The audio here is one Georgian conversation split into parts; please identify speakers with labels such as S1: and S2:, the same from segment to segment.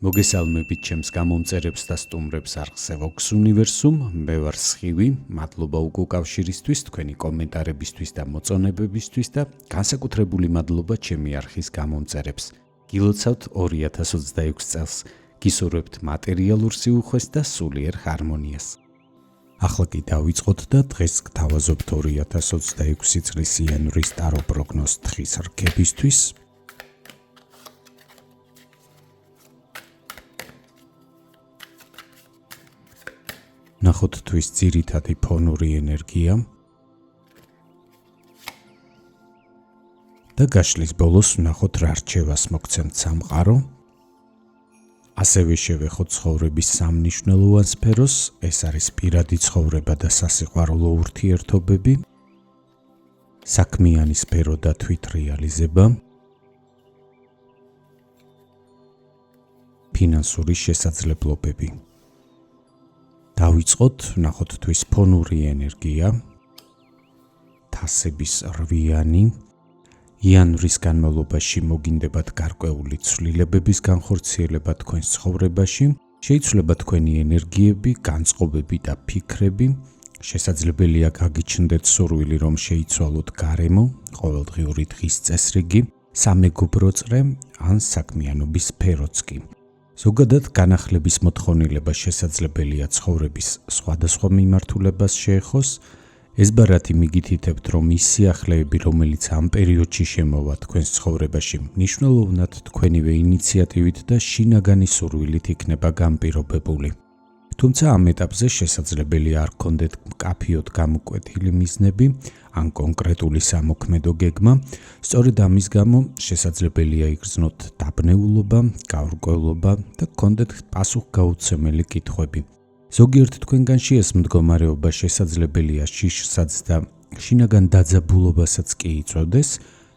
S1: მოგესალმებით ჩემს გამომწერებს და სტუმრებს არხზე Vox Universum. მე ვარ სხივი, მადლობა უკავშირისთვის, თქვენი კომენტარებისთვის და მოწონებებისთვის და განსაკუთრებული მადლობა ჩემი არხის გამომწერებს. გილოცავთ 2026 წელს, გისურვებთ მატერიალურ სიუხვეს და სულიერ ჰარმონიას. ახლა კი დავიწყოთ და დღეს გთავაზობთ 2026 წლის იანვრის ტარო პროგნოზ თხის რქებისთვის. ნახოთ თვის ძირითადი ფონური ენერგია და გაშლის ბოლოს ნახოთ რა რჩევას მოგცემთ სამყარო. ასევე შევეხოთ ცხოვრების სამნიშნელოვან სფეროს, ეს არის პირადი ცხოვრება და სასიყვარულო ურთიერთობები, საქმიანი სფერო და თვითრეალიზება, ფინანსური შესაძლებლობები. დავიწყოთ, ნახოთ თვის ფონური ენერგია, თასების რვიანი, იანვრის განმავლობაში მოგინდებათ გარკვეული ცვლილებების განხორციელება თქვენს ცხოვრებაში, შეიცვლება თქვენი ენერგიები, განწყობები და ფიქრები, შესაძლებელია გაგიჩნდეთ სურვილი, რომ შეიცვალოთ გარემო, ყოველდღიური დღის წესრიგი, სამეგობრო წრე ან საქმიანობის სფეროც კი. ზოგადად განახლების მოთხოვნილება შესაძლებელია ცხოვრების სხვადასხვა მიმართულებას შეეხოს. ეს ბარათი მიგითითებთ, რომ ის სიახლეები, რომელიც ამ პერიოდში შემოვა თქვენს ცხოვრებაში, მნიშვნელოვნად თქვენივე ინიციატივით და შინაგანი სურვილით იქნება განპირობებული. თუმცა ამ ეტაპზე შესაძლებელია არ გქონდეთ მკაფიოდ გამოკვეთილი მიზნები ან კონკრეტული სამოქმედო გეგმა. სწორედ ამის გამო შესაძლებელია იგრძნოთ დაბნეულობა, გაურკვევლობა და გქონდეთ პასუხგაუცემელი კითხვები. ზოგიერთ თქვენგანში ეს მდგომარეობა შესაძლებელია შიშსაც და შინაგან დაძაბულობასაც კი იწვევდეს,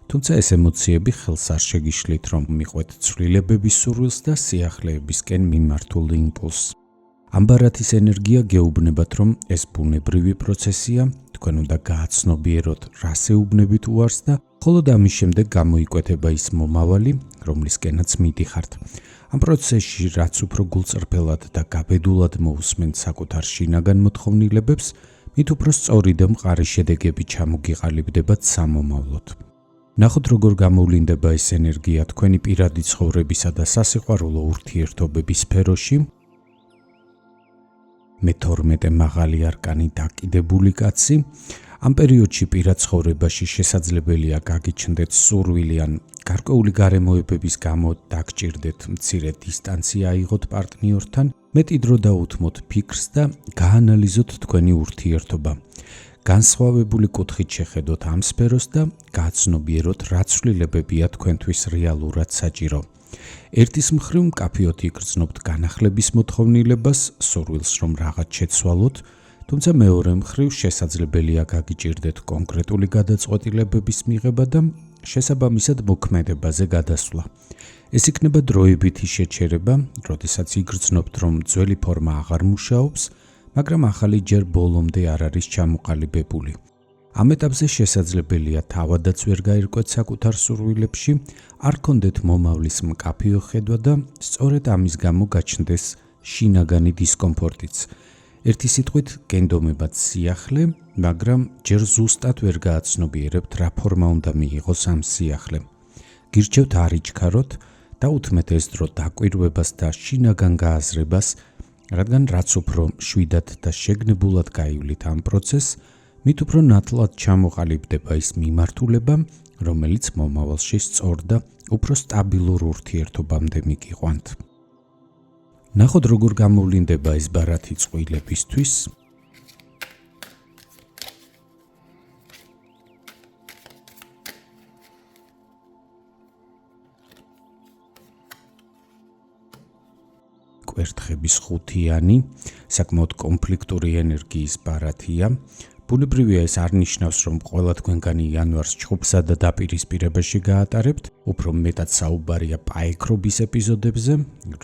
S1: თუმცა ეს ემოციები ხელს არ შეგიშლით, რომ მიყვეთ ცვლილებების სურვილს და სიახლეებისკენ მიმართულ იმპულსს. ამ ბარათის ენერგია გეუბნებათ, რომ ეს ბუნებრივი პროცესია, თქვენ უნდა გააცნობიეროთ, რას ეუბნებით უარს და მხოლოდ ამის შემდეგ გამოიკვეთება ის მომავალი, რომლისკენაც მიდიხართ. ამ პროცესში რაც უფრო გულწრფელად და გაბედულად მოусმენთ საკუთარ შინაგან მოთხოვნილებებს, მით უფრო სწორი და მყარი შედეგები ჩამოგიყალიბდებათ სამომავლოდ. ნახოთ, როგორ გამოვლინდება ეს ენერგია თქვენი პირადი ცხოვრებისა და სასიყვარულო ურთიერთობების სფეროში. მე-12 მაღალი არკანი დაკიდებული კაცი. ამ პერიოდში პირად ცხოვრებაში შესაძლებელია გაგიჩნდეთ სურვილი ან გარკვეული გარემოებების გამო დაგჭირდეთ მცირე დისტანცია აიღოთ პარტნიორთან, მეტი დრო დაუთმოთ ფიქრს და გაანალიზოთ თქვენი ურთიერთობა. განსხვავებული კუთხით შეხედოთ ამ სფეროს და გააცნობიეროთ, რა ცვლილებებია თქვენთვის რეალურად საჭირო. ერთის მხრივ მკაფიოდ იგრძნობთ განახლების მოთხოვნილებას, სურვილს რომ რაღაც შეცვალოთ, თუმცა მეორე მხრივ შესაძლებელია გაგიჭირდეთ კონკრეტული გადაწყვეტილებების მიღება და შესაბამისად მოქმედებაზე გადასვლა. ეს იქნება დროებითი შეჩერება, როდესაც იგრძნობთ, რომ ძველი ფორმა აღარ მუშაობს, მაგრამ ახალი ჯერ ბოლომდე არ არის ჩამოყალიბებული. ამ ეტაპზე შესაძლებელია თავადაც ვერ გაირკვეთ საკუთარ სურვილებში, არ გქონდეთ მომავლის მკაფიო ხედვა და სწორედ ამის გამო გაჩნდეს შინაგანი დისკომფორტიც. ერთი სიტყვით გენდომებათ სიახლე, მაგრამ ჯერ ზუსტად ვერ გააცნობიერებთ, რა ფორმა უნდა მიიღოს ამ სიახლემ. გირჩევთ არ იჩქაროთ და უთმეთ ეს დრო დაკვირვებას და შინაგან გააზრებას, რადგან რაც უფრო შვიდად და შეგნებულად გაივლით ამ პროცესს, მით უფრო ნათლად ჩამოყალიბდება ის მიმართულება, რომელიც მომავალში სწორ და უფრო სტაბილურ ურთიერთობამდე მიგიყვანთ. ნახოთ, როგორ გამოვლინდება ეს ბარათი წყვილებისთვის. კვერთხების ხუთიანი, საკმაოდ კონფლიქტური ენერგიის ბარათია. ბუნებრივია, ეს არ ნიშნავს, რომ ყველა თქვენგანი იანვარს ჩხუბსა და დაპირისპირებაში გაატარებთ, უფრო მეტად საუბარია პაექრობის ეპიზოდებზე,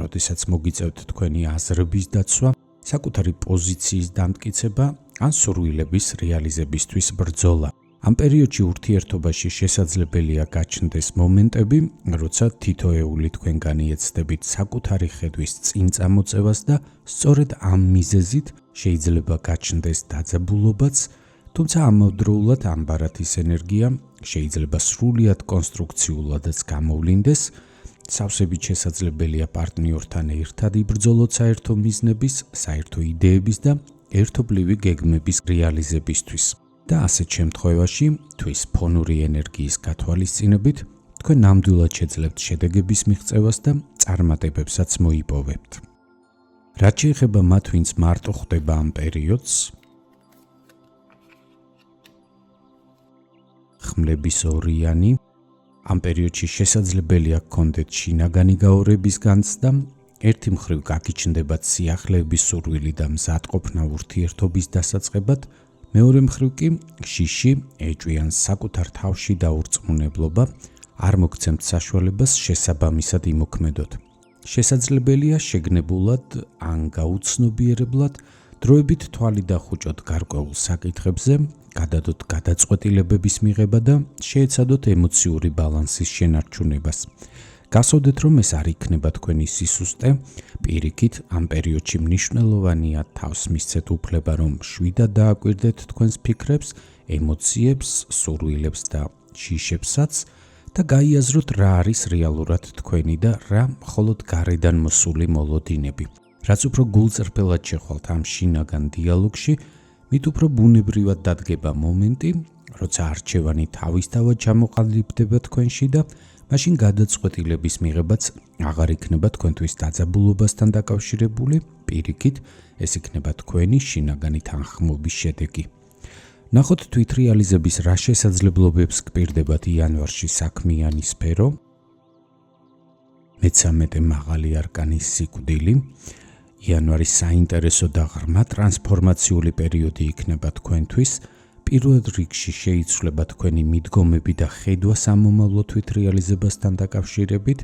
S1: როდესაც მოგიწევთ თქვენი აზრების დაცვა, საკუთარი პოზიციის დამტკიცება ან სურვილების რეალიზებისთვის ბრძოლა. ამ პერიოდში ურთიერთობაში შესაძლებელია გაჩნდეს მომენტები, როცა თითოეული თქვენგანი ეცდებით საკუთარი ხედვის წინ წამოწევას და სწორედ ამ მიზეზით შეიძლება გაჩნდეს დაძაბულობაც, თუმცა ამავდროულად ამ ბარათის ენერგია შეიძლება სრულიად კონსტრუქციულადაც გამოვლინდეს, სავსებით შესაძლებელია პარტნიორთან ერთად იბრძოლოთ საერთო მიზნების, საერთო იდეების და ერთობლივი გეგმების რეალიზებისთვის. და ასეთ შემთხვევაში, თვის ფონური ენერგიის გათვალისწინებით, თქვენ ნამდვილად შეძლებთ შედეგების მიღწევას და წარმატებებსაც მოიპოვებთ. რაც შეეხება მათ, ვინც მარტო ხვდება ამ პერიოდს, ხმლების ორიანი, ამ პერიოდში შესაძლებელია გქონდეთ შინაგანი გაორების განცდა, ერთი მხრივ გაგიჩნდებათ სიახლეების სურვილი და მზადყოფნა ურთიერთობის დასაწყებად, მეორე მხრივ კი შიში, ეჭვიან საკუთარ თავში დაურწმუნებლობა, არ მოგცემთ საშუალებას შესაბამისად იმოქმედოთ. შესაძლებელია შეგნებულად ან გაუცნობიერებლად დროებით თვალი დახუჭოთ გარკვეულ საკითხებზე, გადადოთ გადაწყვეტილებების მიღება და შეეცადოთ ემოციური ბალანსის შენარჩუნებას. გასავდეთ, რომ ეს არ იქნება თქვენი სისუსტე, პირიქით ამ პერიოდში მნიშვნელოვანია თავს მისცეთ უფლება, რომ შვიდად დააკვირდეთ თქვენს ფიქრებს, ემოციებს, სურვილებს და შიშებსაც და გაიაზროთ რა არის რეალურად თქვენი და რა მხოლოდ გარედან მოსული მოლოდინები. რაც უფრო გულწრფელად შეხვალთ ამ შინაგან დიალოგში, მით უფრო ბუნებრივად დადგება მომენტი, როცა არჩევანი თავისთავად ჩამოყალიბდება თქვენში და მაშინ გადაწყვეტილების მიღებაც აღარ იქნება თქვენთვის დაძაბულობასთან დაკავშირებული, პირიქით, ეს იქნება თქვენი შინაგანი თანხმობის შედეგი. ნახოთ თვითრეალიზების რა შესაძლებლობებს გპირდებათ იანვარში საქმიანი სფერო. მე-13 მაღალი არკანის სიკვდილი. იანვარი საინტერესო და ღრმა ტრანსფორმაციული პერიოდი იქნება თქვენთვის. პირველ რიგში შეიცვლება თქვენი მიდგომები და ხედვა სამომავლო თვითრეალიზებასთან დაკავშირებით.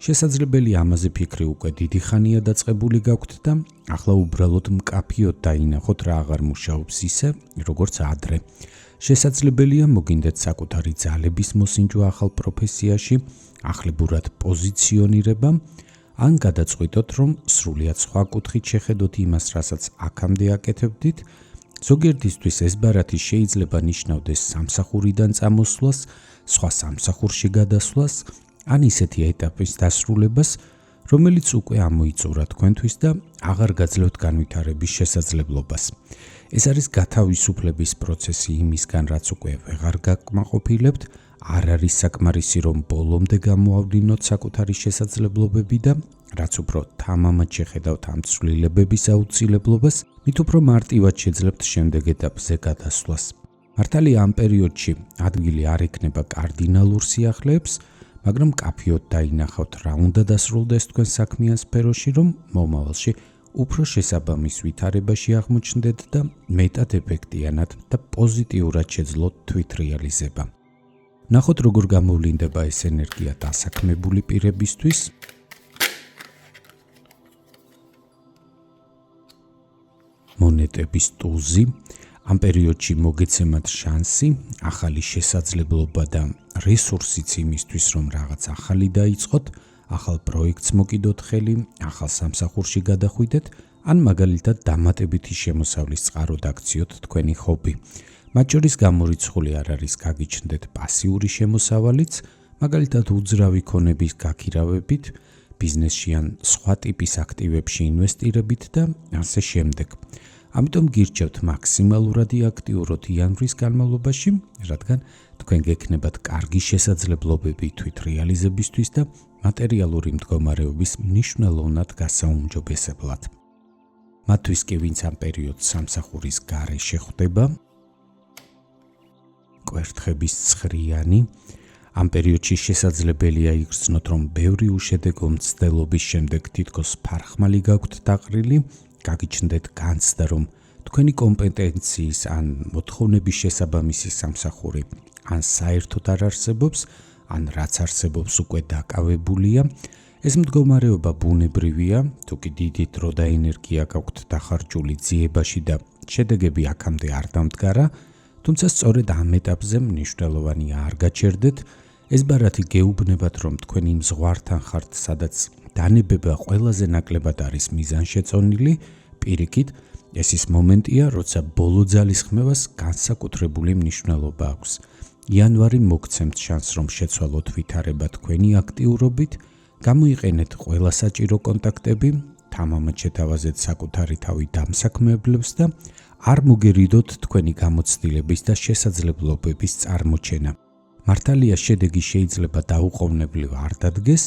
S1: შესაძლებელია ამაზე ფიქრი უკვე დიდი ხანია დაწყებული გაქვთ და ახლა უბრალოდ მკაფიოდ დაინახოთ რა აღარ მუშაობს ისე, როგორც ადრე. შესაძლებელია მოგინდეთ საკუთარი ძალების მოსინჯვა ახალ პროფესიაში, ახლებურად პოზიციონირება, ან გადაწყვიტოთ, რომ სრულიად სხვა კუთხით შეხედოთ იმას, რასაც აქამდე აკეთებდით. ზოგიერთისთვის ეს ბარათი შეიძლება ნიშნავდეს სამსახურიდან წამოსვლას, სხვა სამსახურში გადასვლას, ან ისეთი ეტაპის დასრულებას, რომელიც უკვე ამოიწურა თქვენთვის და აღარ გაძლევთ განვითარების შესაძლებლობას. ეს არის გათავისუფლების პროცესი იმისგან, რაც უკვე ვეღარ გაკმაყოფილებთ, არ არის საკმარისი, რომ ბოლომდე გამოავლინოთ საკუთარი შესაძლებლობები და რაც უფრო თამამად შეხედავთ ამ ცვლილებების აუცილებლობას, მით უფრო მარტივად შეძლებთ შემდეგ ეტაპზე გადასვლას. მართალია ამ პერიოდში ადგილი არ ექნება კარდინალურ სიახლეებს, მაგრამ მკაფიოდ დაინახავთ რა უნდა დასრულდეს თქვენ საქმიან სფეროში, რომ მომავალში უფრო შესაბამის ვითარებაში აღმოჩნდეთ და მეტად ეფექტიანად და პოზიტიურად შეძლოთ თვითრეალიზება. ნახოთ როგორ გამოვლინდება ეს ენერგია დასაქმებული პირებისთვის. მონეტების ტუზი. ამ პერიოდში მოგეცემათ შანსი, ახალი შესაძლებლობა და რესურსიც იმისთვის, რომ რაღაც ახალი დაიწყოთ, ახალ პროექტს მოკიდოთ ხელი, ახალ სამსახურში გადახვიდეთ, ან მაგალითად დამატებითი შემოსავლის წყარო დაქციოთ თქვენი ჰობი. მათ შორის გამორიცხული არ არის გაგიჩნდეთ პასიური შემოსავალიც, მაგალითად უძრავი ქონების გაქირავებით, ბიზნესში ან სხვა ტიპის აქტივებში ინვესტირებით და ასე შემდეგ. ამიტომ გირჩევთ მაქსიმალურად აქტიუროთ იანვრის განმავლობაში, რადგან თქვენ გექნებათ კარგი შესაძლებლობები თვითრეალიზებისთვის და მატერიალური მდგომარეობის მნიშვნელოვნად გასაუმჯობესებლად. მათთვის კი ვინც ამ პერიოდს სამსახურის გარეშე ხვდება, კვერთხების ცხრიანი, ამ პერიოდში შესაძლებელია იგრძნოთ, რომ ბევრი უშედეგო მცდელობის შემდეგ თითქოს ფარხმალი გაქვთ დაყრილი, გაგიჩნდეთ განცდა, რომ თქვენი კომპეტენციის ან მოთხოვნების შესაბამისი სამსახური ან საერთოდ არ არსებობს, ან რაც არსებობს უკვე დაკავებულია. ეს მდგომარეობა ბუნებრივია, თუ კი დიდი დრო და ენერგია გაქვთ დახარჯული ძიებაში და შედეგები აქამდე არ დამდგარა, თუმცა სწორედ ამ ეტაპზე მნიშვნელოვანია არ გაჩერდეთ, ეს ბარათი გეუბნებათ, რომ თქვენ იმ ზღვართან ხართ, სადაც დანებება ყველაზე ნაკლებად არის მიზანშეწონილი, პირიქით, ეს ის მომენტია, როცა ბოლო ძალისხმევას განსაკუთრებული მნიშვნელობა აქვს. იანვარი მოგცემთ შანსს, რომ შეცვალოთ ვითარება თქვენი აქტიურობით, გამოიყენეთ ყველა საჭირო კონტაქტები, თამამად შეთავაზეთ საკუთარი თავი დამსაქმებლებს და არ მოგერიდოთ თქვენი გამოცდილების და შესაძლებლობების წარმოჩენა. მართალია შედეგი შეიძლება დაუყოვნებლივ არ დადგეს,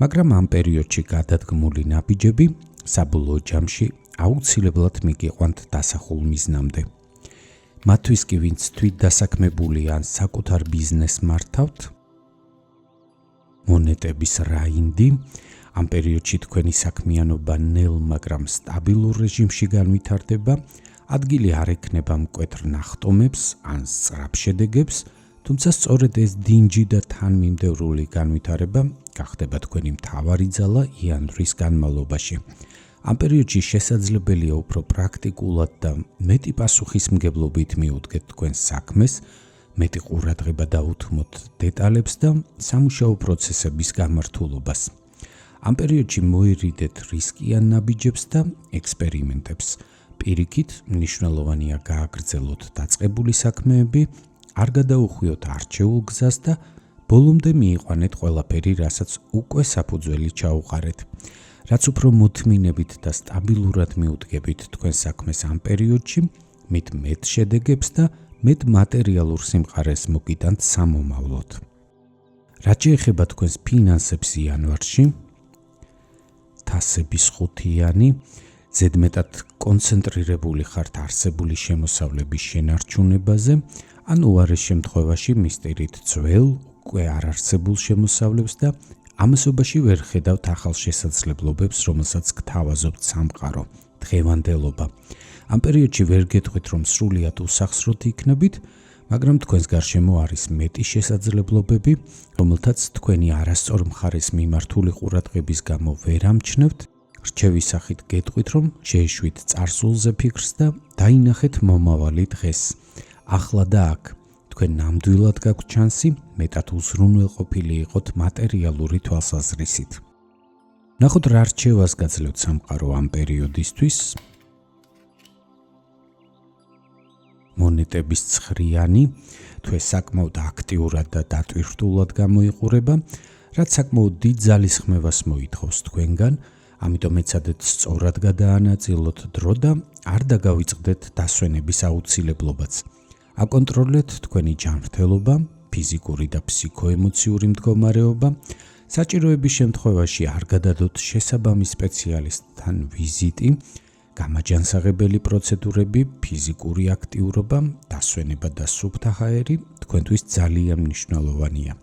S1: მაგრამ ამ პერიოდში გადადგმული ნაბიჯები საბოლოო ჯამში აუცილებლად მიგიყვანთ დასახულ მიზნამდე. მათთვის კი, ვინც თვითდასაქმებული ან საკუთარ ბიზნესს მართავთ, მონეტების რაინდი, ამ პერიოდში თქვენი საქმიანობა ნელ, მაგრამ სტაბილურ რეჟიმში განვითარდება, ადგილი არ ექნება მკვეთრ ნახტომებს ან სწრაფ შედეგებს, თუმცა სწორედ ეს დინჯი და თანმიმდევრული განვითარება გახდება თქვენი მთავარი ძალა იანვრის განმავლობაში. ამ პერიოდში შესაძლებელია უფრო პრაქტიკულად და მეტი პასუხისმგებლობით მიუდგეთ თქვენს საქმეს, მეტი ყურადღება დაუთმოთ დეტალებს და სამუშაო პროცესების გამართულობას. ამ პერიოდში მოერიდეთ რისკიან ნაბიჯებს და ექსპერიმენტებს. პირიქით, მნიშვნელოვანია გააგრძელოთ დაწყებული საქმეები, არ გადაუხვიოთ არჩეულ გზას და ბოლომდე მიიყვანეთ ყველაფერი, რასაც უკვე საფუძველი ჩაუყარეთ. რაც უფრო მოთმინებით და სტაბილურად მიუდგებით თქვენ საქმეს ამ პერიოდში, მით მეტ შედეგებს და მეტ მატერიალურ სიმყარეს მოგიტანთ სამომავლოდ. რაც შეეხება თქვენს ფინანსებს იანვარში, თასების ხუთიანი, ზედმეტად კონცენტრირებული ხართ არსებული შემოსავლების შენარჩუნებაზე, ან უარეს შემთხვევაში მისტირით ძველ, უკვე არ არსებულ შემოსავლებს და ამასობაში ვერ ხედავთ ახალ შესაძლებლობებს, რომელსაც გთავაზობთ სამყარო, დღევანდელობა. ამ პერიოდში ვერ გეტყვით, რომ სრულიად უსახსროთ იქნებით, მაგრამ თქვენს გარშემო არის მეტი შესაძლებლობები, რომელთაც თქვენი არასწორ მხარეს მიმართული ყურადღების გამო ვერ ამჩნევთ, რჩევის სახით გეტყვით, რომ შეეშვით წარსულზე ფიქრს და დაინახეთ მომავალი დღეს. ახლა და აქ თქვენ ნამდვილად გაქვთ შანსი მეტად უზრუნველყოფილი იყოთ მატერიალური თვალსაზრისით. ნახოთ რა რჩევას გაძლევთ სამყარო ამ პერიოდისთვის. მონეტების ცხრიანი, თუ ეს საკმაოდ აქტიურად და დატვირთულად გამოიყურება, რაც საკმაოდ დიდ ძალისხმევას მოითხოვს თქვენგან, ამიტომ ეცადეთ სწორად გადაანაწილოთ დრო და არ დაგავიწყდეთ დასვენების აუცილებლობაც. აკონტროლეთ თქვენი ჯანმრთელობა, ფიზიკური და ფსიქოემოციური მდგომარეობა, საჭიროების შემთხვევაში არ გადადოთ შესაბამის სპეციალისტთან ვიზიტი, გამაჯანსაღებელი პროცედურები, ფიზიკური აქტიურობა, დასვენება და სუფთა ჰაერი თქვენთვის ძალიან მნიშვნელოვანია.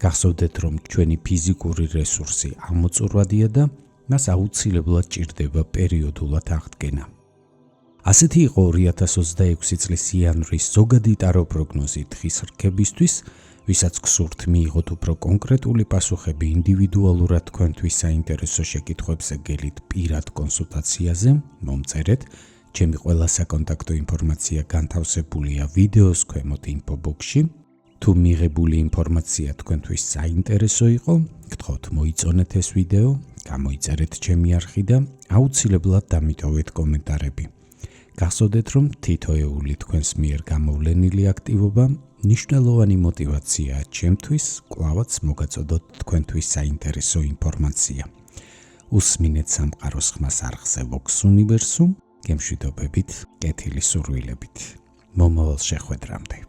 S1: გახსოვდეთ, რომ ჩვენი ფიზიკური რესურსი ამოწურვადია და მას აუცილებლად ჭირდება პერიოდულად აღდგენა. ასეთი იყო 2026 წლის იანვრის ზოგადი ტარო პროგნოზი თხის რქებისთვის, ვისაც გსურთ მიიღოთ უფრო კონკრეტული პასუხები ინდივიდუალურად თქვენთვის საინტერესო შეკითხვებზე გელით პირად კონსულტაციაზე, მომწერეთ. ჩემი ყველა საკონტაქტო ინფორმაცია განთავსებულია ვიდეოს ქვემოთ ინფობოქსში. თუ მიღებული ინფორმაცია თქვენთვის საინტერესო იყო, გთხოვთ მოიწონეთ ეს ვიდეო, გამოიწერეთ ჩემი არხი და აუცილებლად დამიტოვეთ კომენტარები. გახსოვდეთ, რომ თითოეული თქვენს მიერ გამოვლენილი აქტივობა მნიშვნელოვანი მოტივაციაა ჩემთვის, კვლავაც მოგაწოდოთ თქვენთვის საინტერესო ინფორმაცია. უსმინეთ სამყაროს ხმას არხზე Vox Universum, გემშვიდობებით, კეთილი სურვილებით. მომავალ შეხვედრამდე.